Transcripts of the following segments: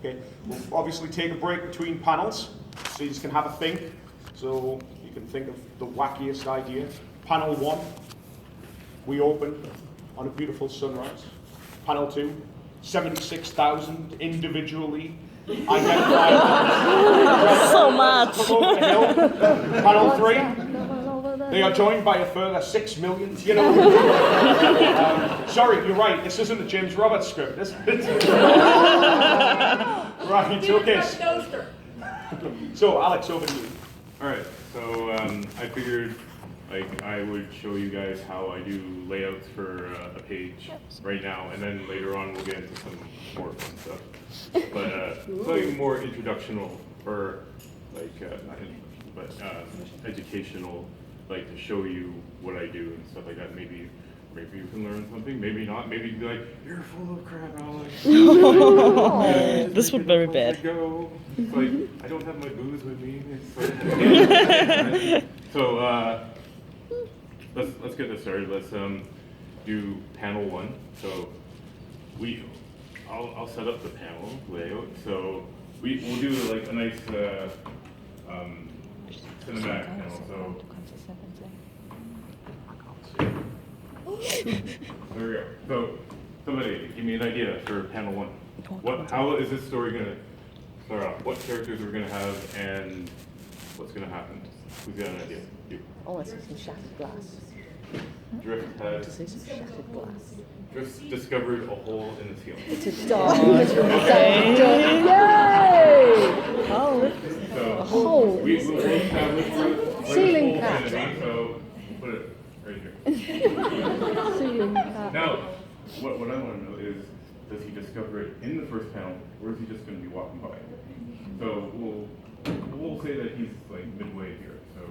Okay, we'll obviously take a break between panels, so you just can have a think. So you can think of the wackiest idea. Panel 1, we open on a beautiful sunrise. Panel 2, 76,000 individually identified. So much. Panel 3, they are joined by a further 6 million. You know. Sorry, you're right. This isn't a James Roberts script, is it? Right. Okay. So, Alex, over to you. All right. So I figured, like, I would show you guys how I do layouts for a page right now, and then later on we'll get into some more fun stuff. But like more introductional, or like not introduction, but educational, like to show you what I do and stuff like that. Maybe you can learn something. Maybe not. Maybe you'd be like, "You're full of crap, Alex." This would be very bad. Go. It's like I don't have my booze with me. It's like, so let's get this started. Let's do panel 1. So I'll set up the panel layout. So we'll do like a nice cinematic panel. So there we go. So somebody give me an idea for panel 1. How is this story gonna start off? What characters we're gonna have and what's gonna happen? Who's got an idea? You. Oh, I see some shattered glass. Drift I has see some shattered glass. Drift's discovered a hole in the ceiling. It's a dark. Yay! Oh, So A hole. we will establish Ceiling the cat. enemy, so put it right here. Ceiling cat. Now, what I want to know is, does he discover it in the first panel, or is he just going to be walking by? So we'll say that he's like midway here. So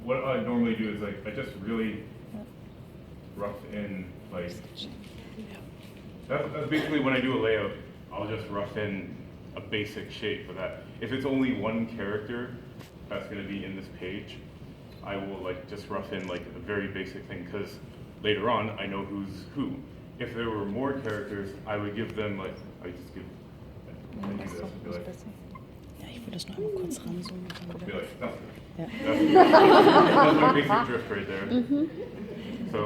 what I normally do is like I just really rough in like that's basically when I do a layout. I'll just rough in a basic shape for that. If it's only one character that's going to be in this page, I will like just rough in like a very basic thing, because later on I know who's who. If there were more characters, I would give them like I just give. I do this, be like, Ja, ich würde das noch einmal kurz ranzoomen. be like, that's Ja. that's my basic drift right there. So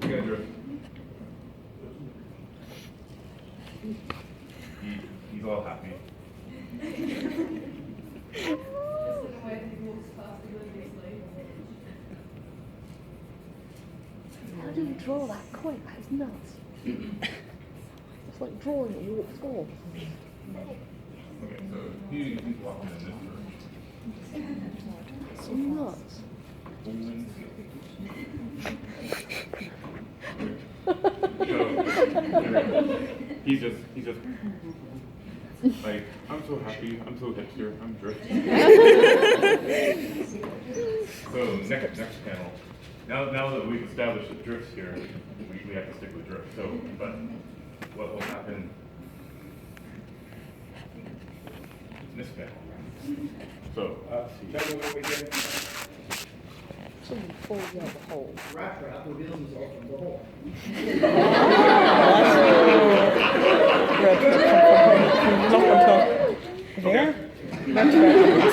we got drift. He's all happy. How do you draw that quick? That's nuts. It's like drawing a warped ball. Okay, so he's walking in this direction. It's nuts. So he's just like, I'm so happy, I'm so hipster, I'm drifting. So next panel. Now that we've established that drift's here, we have to stick with drift. So, but what will happen in this panel? So, Tell me what we did. Something falls out the hole. Wrap will get them from the hole. Wer?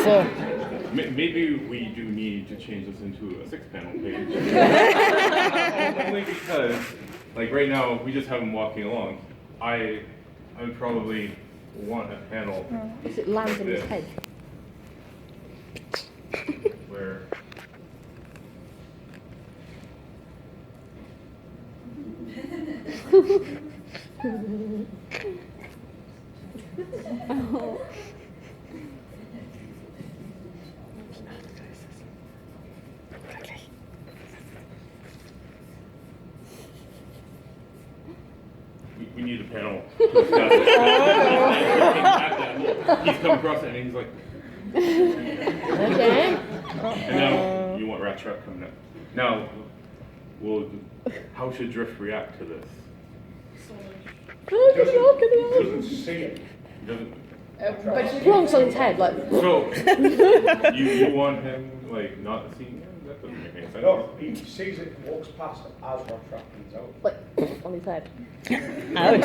So. maybe we do need to change this into a 6-panel page. Only because, like right now, we just have him walking along. I would probably want a panel. Because it lands on his head. Where we need a panel to establish that. He's come across it and he's like, Okay. and now you want Rat Trap coming up. Now, how should Drift react to this? Doesn't see it. He doesn't. Plonks on his head, like. So, you want him like not seeing him? doesn't make any sense. No, he sees it and walks past it as Rat Trap comes out. Like, on his head. Ouch.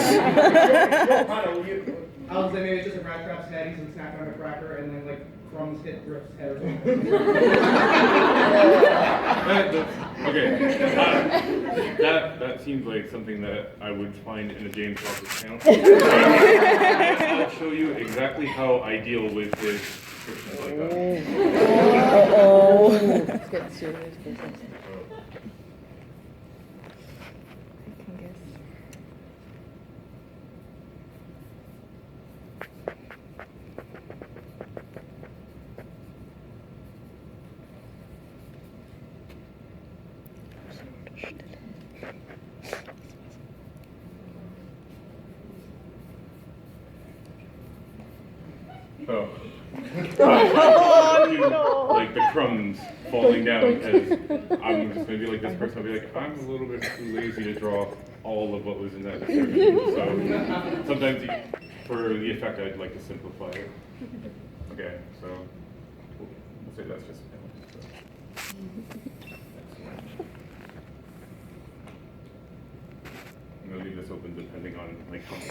Your panel, you, I was like, maybe it's just a rat trap's head, he's snacking on a cracker, and then like crumbs hit Griff's head or something. Okay, that seems like something that I would find in a James Roberts channel. I'll show you exactly how I deal with this descriptions like that. Uh-oh. Let's get serious business. I can guess. Oh. Like the crumbs falling down because I'm just going to be like this person. I'll be like, I'm a little bit too lazy to draw all of what was in that description. So sometimes for the effect, I'd like to simplify it. Okay, so we'll say that's just I'm going to leave this open depending on like how much.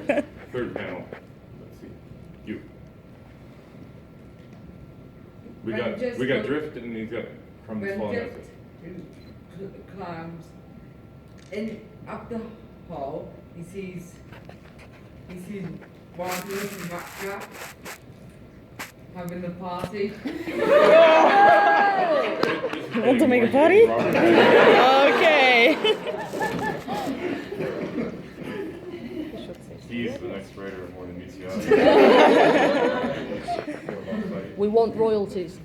So, third panel. Let's see. You. We got drift and he's got crumbs When falling out. Drift climbs in up the hole, he sees Wanderers and Rattrap having the party. Want to make a party? Okay. He's the next writer of more than meets the eye. We want royalties.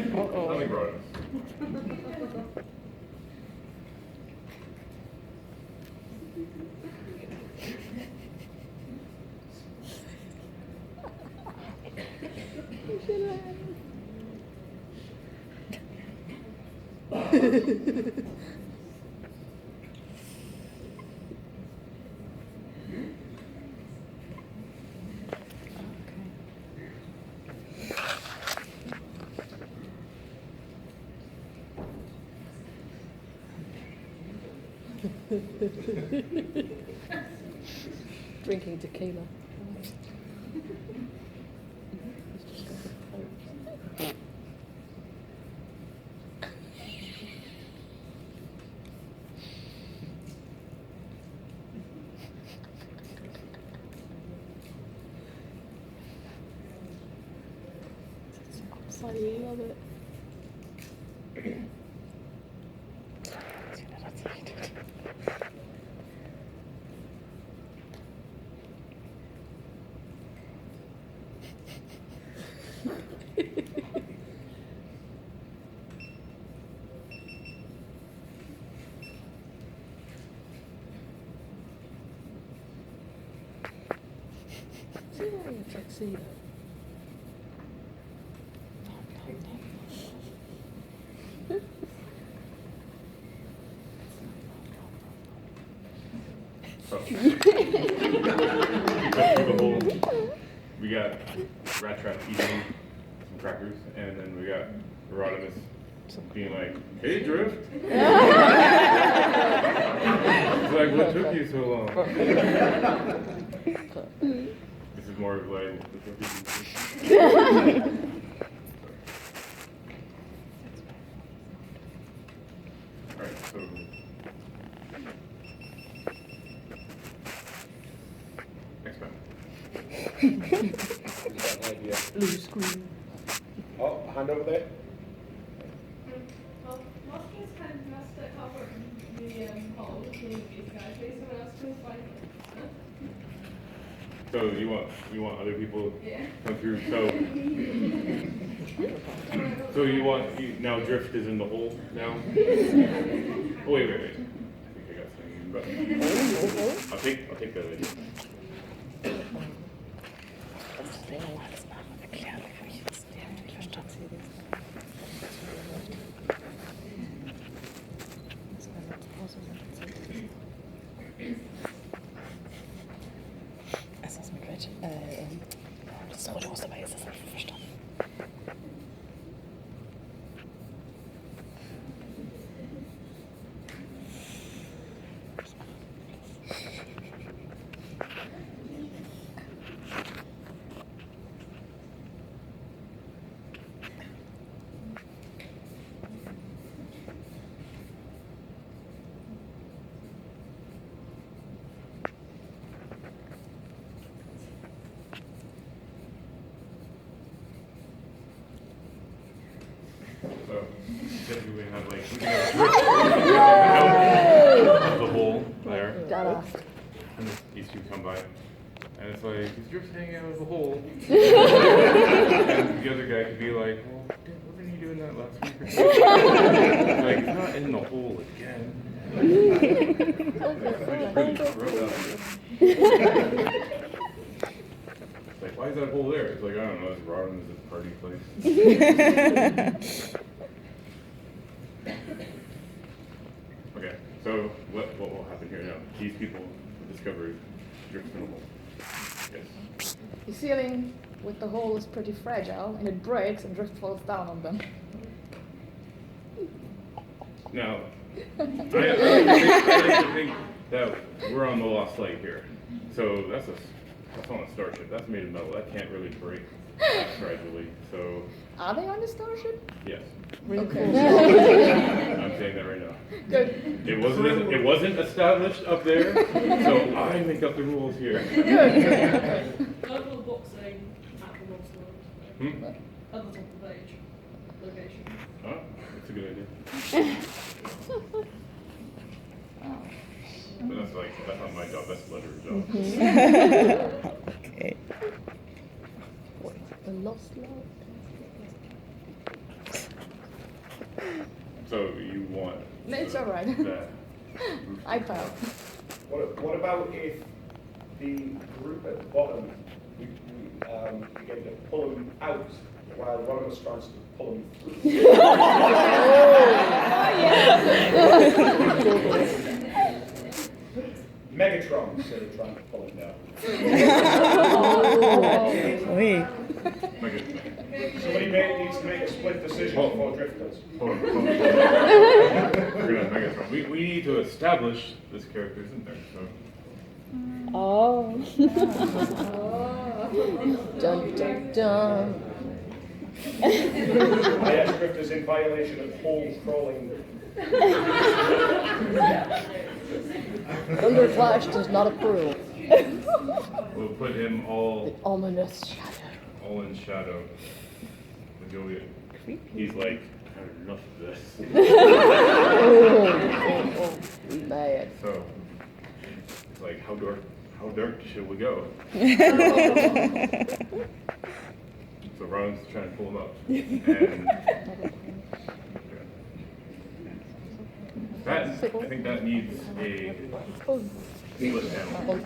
Nothing brought us. Drinking tequila. I love it. See how you tuxedo. We got Rat Trap eating some crackers, and then we got Rodimus being like, "Hey, Drift." It's like, what took you so long? This is more of like. Alright, so. Next panel. Blue screen. oh, hand over there. Well, most kids kind of messed it up or the hole with these guys. Maybe someone else can find it. So you want other people Yeah. to come through. So now Drift is in the hole now. Oh wait. I think I got something. But I'll take that idea. So, du musst dabei, ist das einfach verstanden. So typically we have like we can have the hole there, Dada. and these two come by, and it's like these drift's hanging out of the hole, and the other guy could be like, well, wasn't he doing that last week or something? Like it's not in the hole again. It's like, why is that hole there? It's like, I don't know, it's Robin is a party place. Okay, so what will happen here now? These people discovered drift in a hole. Yes. The ceiling with the hole is pretty fragile, and it breaks and drift falls down on them. Now, I like to think that we're on the lost lake here. So that's on a starship. That's made of metal. That can't really break that fragilely. So Are they on the starship? yes, Okay. I'm saying that right now. Good. It wasn't established up there, so I make up the rules here. Local boxing at the Monster Hmm? at the top of the page. Location. Huh? That's a good idea. But that's not my job. That's Letter's job. Okay. The lost love. So you want? No, it's all right. That. I found. What about if the group at the bottom, we get to pull them out while one of us tries to pull them through? Megatron instead of trying to pull him down. Wait. Somebody needs to make a split decision before Drift does. Hold on. We're gonna Megatron. We need to establish this character isn't there. So Oh. Dun dun dun. I asked Drift is in violation of hole crawling. Thunderclash does not approve. we'll put him all Ominous shadow. in shadow. He's like, I had enough of this. Oh, bad. So it's like, how dark should we go? So Ron's trying to pull him up. And I think that needs a split panel.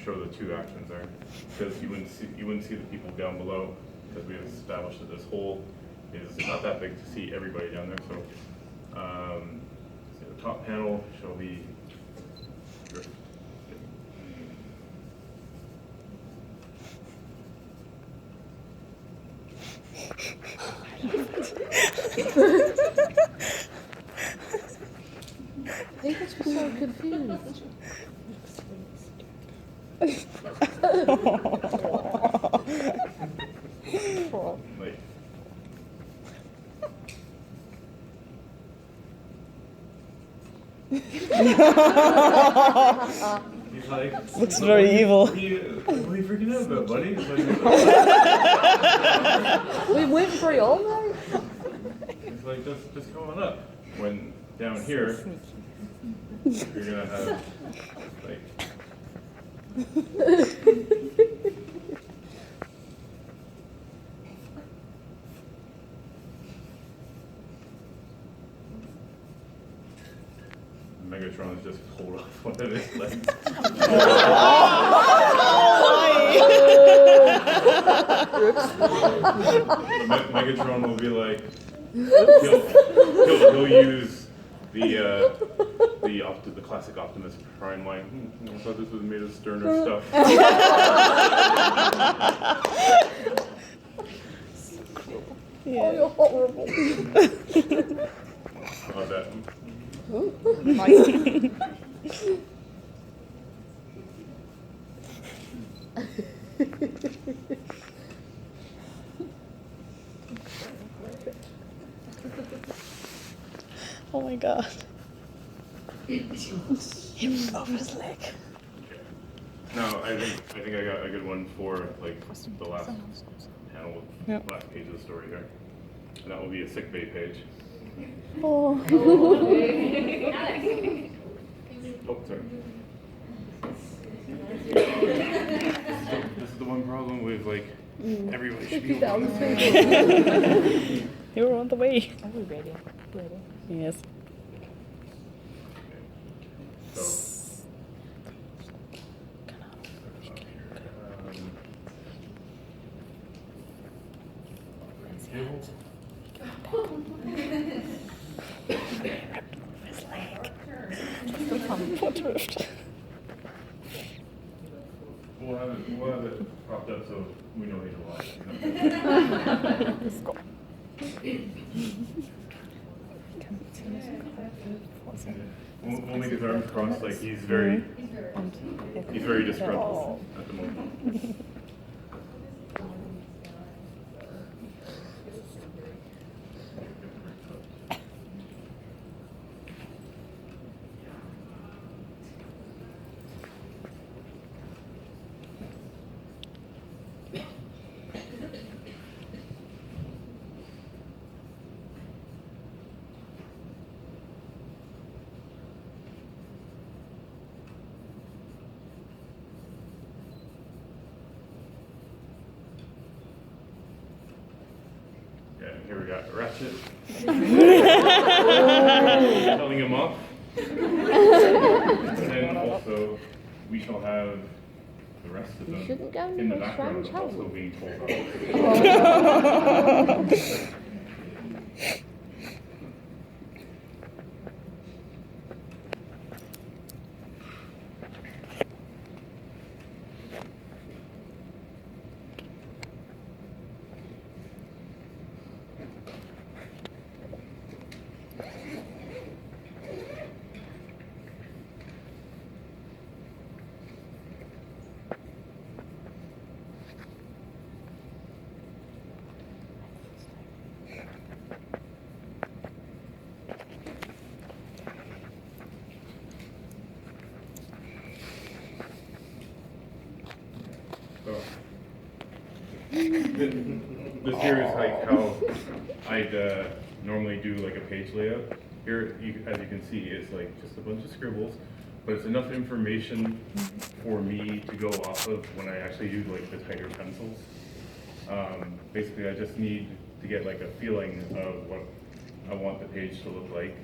Show the two actions there. Because you wouldn't see the people down below, because we have established that this hole is not that big to see everybody down there. So, so the top panel shall be drift. They must be so confused. Like, he's like, Looks very evil. What are you freaking out about, buddy? It's like, We went for it all night. it's like just going up. When down here, you're gonna have like. Megatron has just pulled off one of his legs. Megatron will be like, he'll use the the classic Optimus Prime line. I thought this was made of sterner stuff. Oh, you're horrible. I bet. Oh my god. He was over his leg. No, I think I got a good one for like the last panel, Yep. last page of the story here, and that will be a sick bay page. Oh. Oh, sorry. This is the one problem with like everybody spiel. You were on the way. Are we ready? Ready? Yes. So, His leg. Foot drift. we'll have it propped up so we know he's alive. Let's go. We'll make his arms crossed like he's very disgruntled at the moment. Yeah, here we got Ratchet. Telling him off. And then also, we shall have the rest of them shouldn't go in the near background Swan also Channel. being told off. So, this here is like how I'd normally do like a page layout. Here, as you can see, it's like just a bunch of scribbles, but it's enough information for me to go off of when I actually do like the tighter pencils. Basically, I just need to get like a feeling of what I want the page to look like.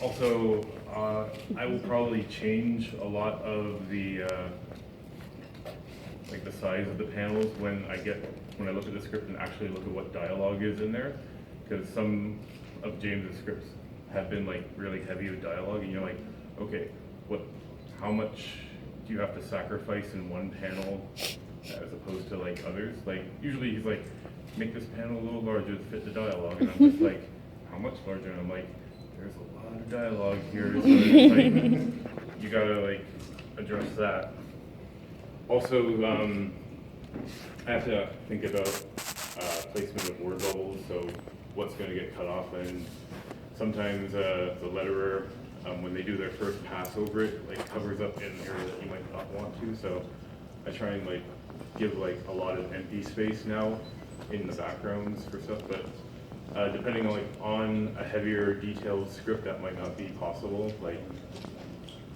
Also, I will probably change a lot of the like the size of the panels when I look at the script and actually look at what dialogue is in there, because some of James's scripts have been like really heavy with dialogue, and you're like, okay, how much do you have to sacrifice in one panel as opposed to like others? Like usually he's like, make this panel a little larger to fit the dialogue, and I'm just like, how much larger? And I'm like, there's a lot of dialogue here, so it's like, you gotta like address that. Also, I have to think about placement of word bubbles, so what's going to get cut off, and sometimes the letterer, when they do their first pass over it, like covers up an area that you might not want to. So I try and like give like a lot of empty space now in the backgrounds for stuff, but depending on on a heavier detailed script, that might not be possible. Like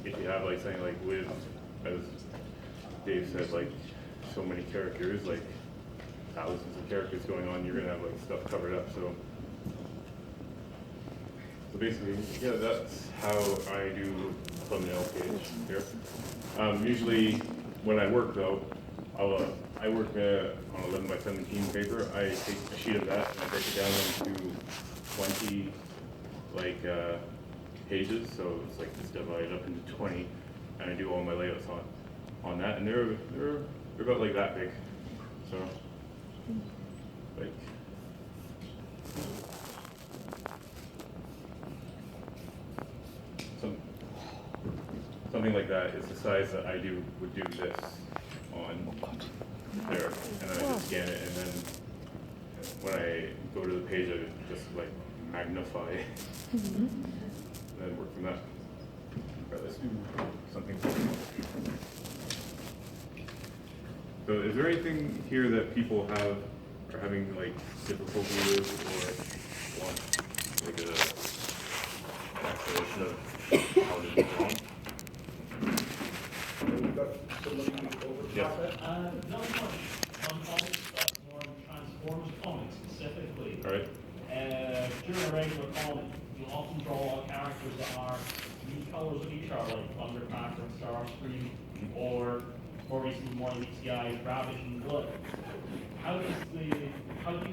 if you have like something like with, as Dave said, like so many characters, like thousands of characters going on, you're gonna have like stuff covered up. So basically, yeah, that's how I do a thumbnail page here. Usually when I work though, I work on 11 by 17 paper. I take a sheet of that and I break it down into 20 like pages, so it's like it's divided up into 20, and I do all my layouts on that, and they're about like that big, so like. Something like that is the size that I would do this on there, and then I just scan it, and then when I go to the page, I just like magnify, and then work from that. All right, let's do something. So, is there anything here that people are having like difficulty with, or want like an explanation of how to do it wrong? We've got somebody over to Yeah. that. Not much on comic stuff, more on Transformers comics specifically. All right. During a regular comic, you'll often draw characters that are unique colors of each other, like Thundercracker and Starscream, or more recently, more UCI, Ravage and Blood. How do you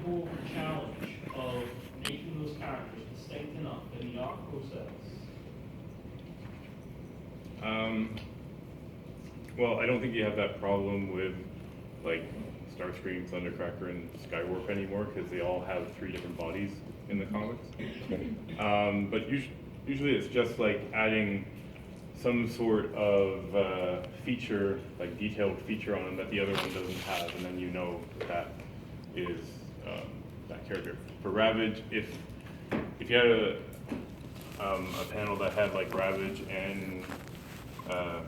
go over the challenge of making those characters distinct enough in the art process? Well, I don't think you have that problem with like Starscream, Thundercracker, and Skywarp anymore because they all have 3 different bodies in the comics. But usually it's just like adding some sort of feature, like detailed feature on them that the other one doesn't have, and then you know that is that character. For Ravage, if you had a panel that had like Ravage and the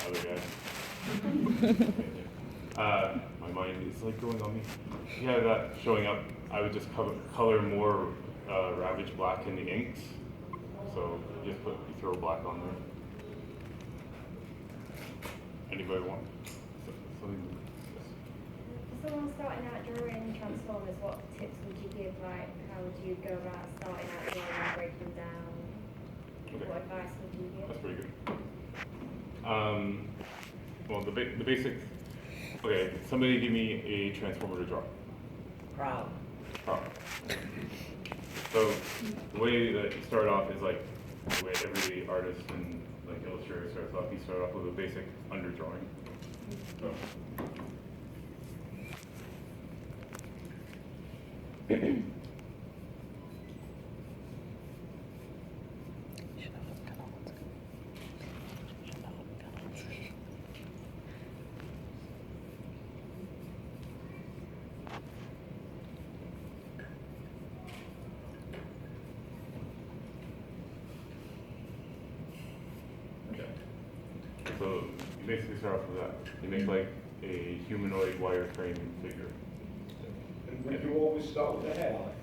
other guy. My mind is like going on me. If you had that showing up, I would just color more Ravage black in the inks. So you throw black on there. Anybody want something? For someone starting out drawing Transformers, what tips would you give? Like, how would you go about starting out drawing and break them down? Okay. What advice would you give? That's pretty good. Well, the basic. Okay, somebody give me a Transformer to draw. Proud. Problem. So the way that you start off is like the way every artist and like illustrator starts off. You start off with a basic underdrawing. So. Okay. So you basically start off with that. You make like a humanoid wireframe figure. And would you always start with the head, Alex?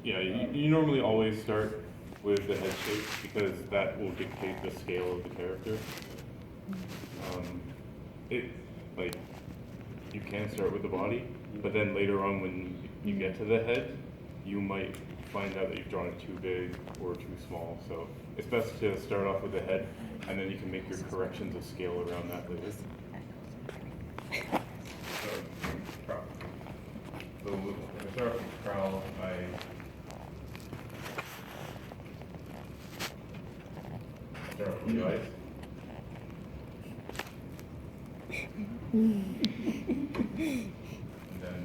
Yeah, you normally always start with the head shape because that will dictate the scale of the character. Like you can start with the body, but then later on when you get to the head, you might find out that you've drawn it too big or too small. So it's best to start off with the head, and then you can make your corrections of scale around that later. So when I start off with Prowl, I start off with the eyes. And then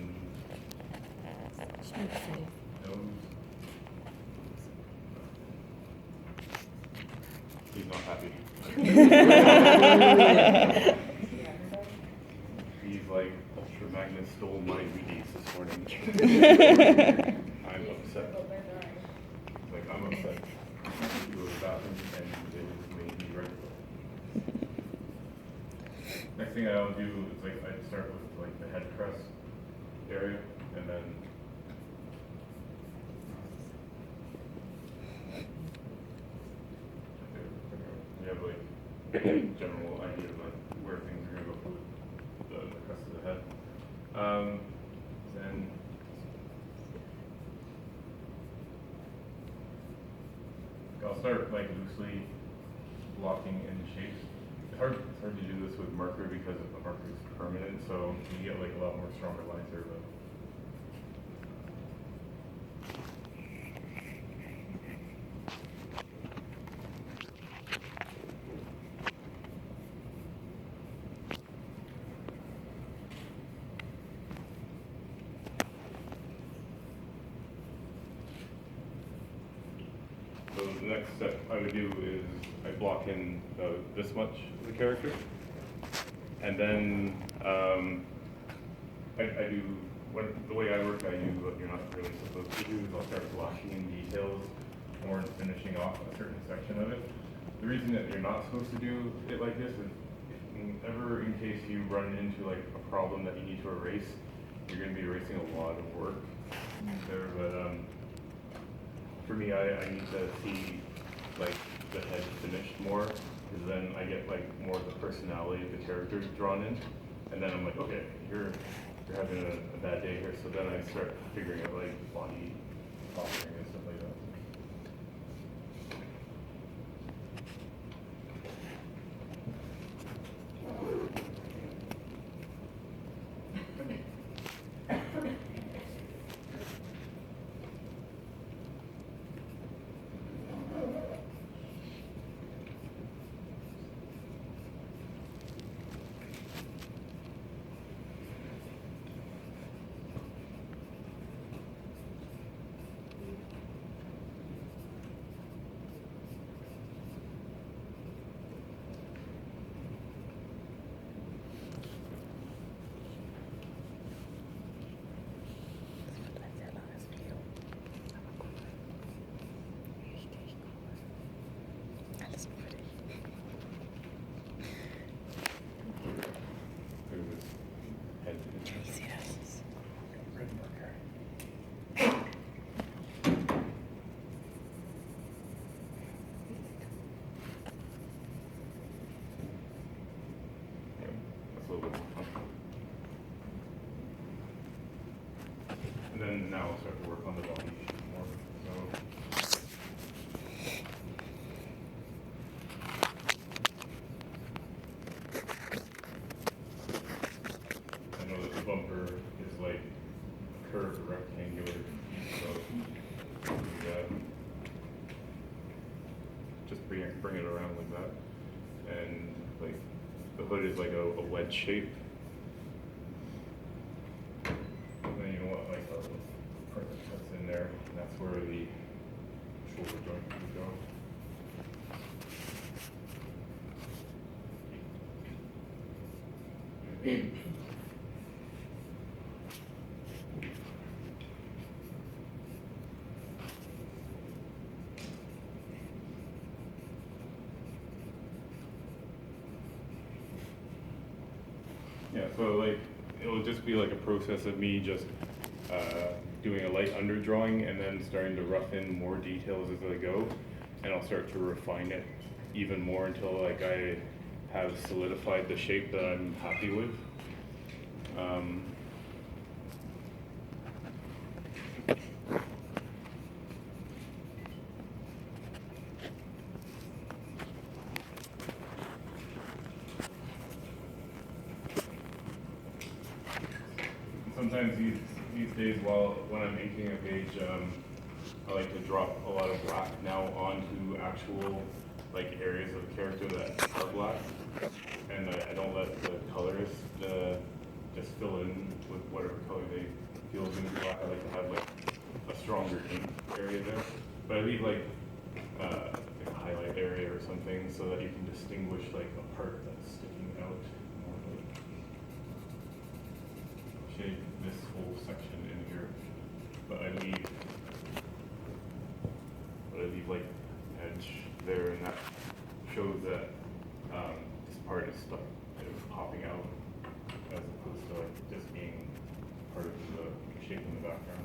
nose. He's not happy. He's like, Ultra Magnus stole my Wheaties this morning. I'm upset. Like, I'm upset. He was bathroom and they made me right. Next thing I'll do is like, I'd start with like the head crest area and then you have like general idea of like where things are going to go for the crest of the head. Then I'll start like loosely blocking in shapes. It's hard to do this with marker because the marker is permanent, so you get like a lot more stronger lines here. But step I would do is I block in this much of the character, and then I do the way I work. I do what you're not really supposed to do. Is I'll start blocking in details or finishing off a certain section of it. The reason that you're not supposed to do it like this is ever in case you run into like a problem that you need to erase, you're going to be erasing a lot of work there. But for me, I need to see like the head finished more, because then I get like more of the personality of the characters drawn in, and then I'm like, okay, you're having a bad day here, so then I start figuring out like body posturing and stuff like that. Alles nur für dich. There's this head. Can you see this? Yeah, that's a little bit more fun. And then now I'll start to work on the body more. So. I know that the bumper is like curved rectangular, so just bring it around like that, and like the hood is like a wedge shape. And then you know what, like a part that cuts in there, and that's where the shoulder joint would go. Yeah, so like it'll just be like a process of me just doing a light underdrawing and then starting to rough in more details as I go, and I'll start to refine it even more until like I have solidified the shape that I'm happy with. Sometimes these days, when I'm inking a page, I like to drop a lot of black now onto actual like areas of the character that are black, and I don't let the colors just fill in with whatever color they feel is in black. I like to have like a stronger ink area there, but I leave like a highlight area or something so that you can distinguish like a part that's sticking out more. Like, shade this whole section in here, but I leave like edge there, and that shows that this part is stuck, is popping out, as opposed to like just being part of the shape in the background.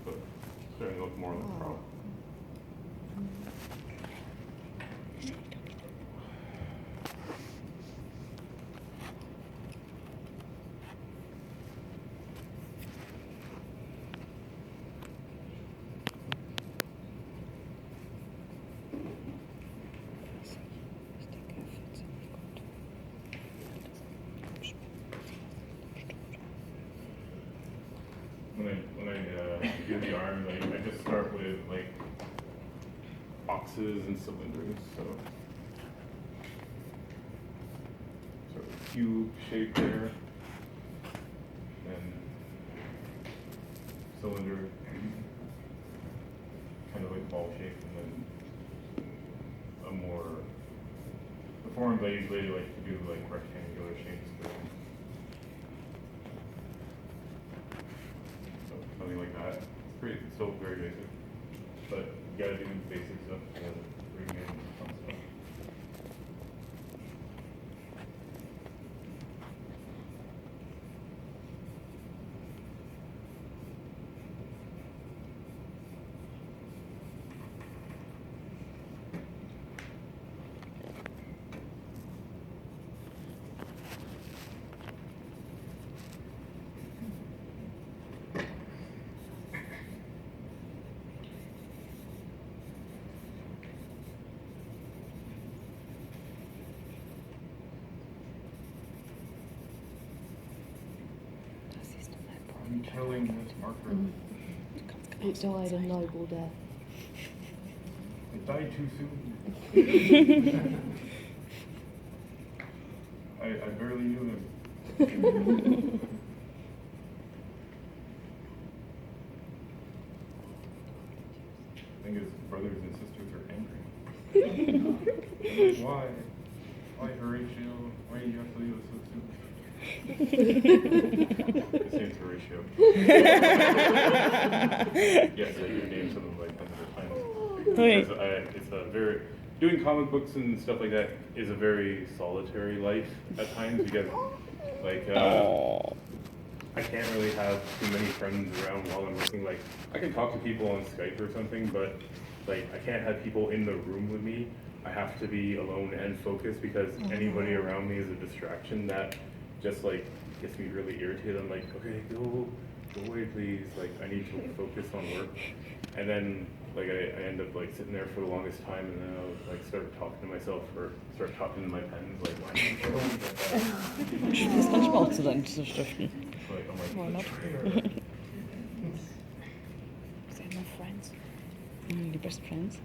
But starting to look more like a prop. boxes and cylinders. So sort of cube shape there, and cylinder, kind of like ball shape, and then a more, the forms I usually like to do like rectangular shapes. So something like that. It's pretty, it's still very basic, but you gotta do basic stuff to bring in fun stuff. I'm killing this marker. It died a noble death. It died too soon. I barely knew him. I think his brothers and sisters are angry. Like, why? Why Horatio? Why did you have to leave us so soon? His name's Horatio. Yes, I do name some of my friends at times. Because it's a very, doing comic books and stuff like that is a very solitary life at times because, like, I can't really have too many friends around while I'm working. Like, I can talk to people on Skype or something, but, like, I can't have people in the room with me. I have to be alone and focused because anybody around me is a distraction that just, like, gets me really irritated. I'm like, okay, go away, please. Like, I need to focus on work. And then, like, I end up, like, sitting there for the longest time, and then I'll, like, start talking to myself or start talking to my pens, like, why are you going like that? Das kann ich mir auch zu sein, zu stiften. Like, I'm like, Why not? "Betrayer." They're my friends. The best friends.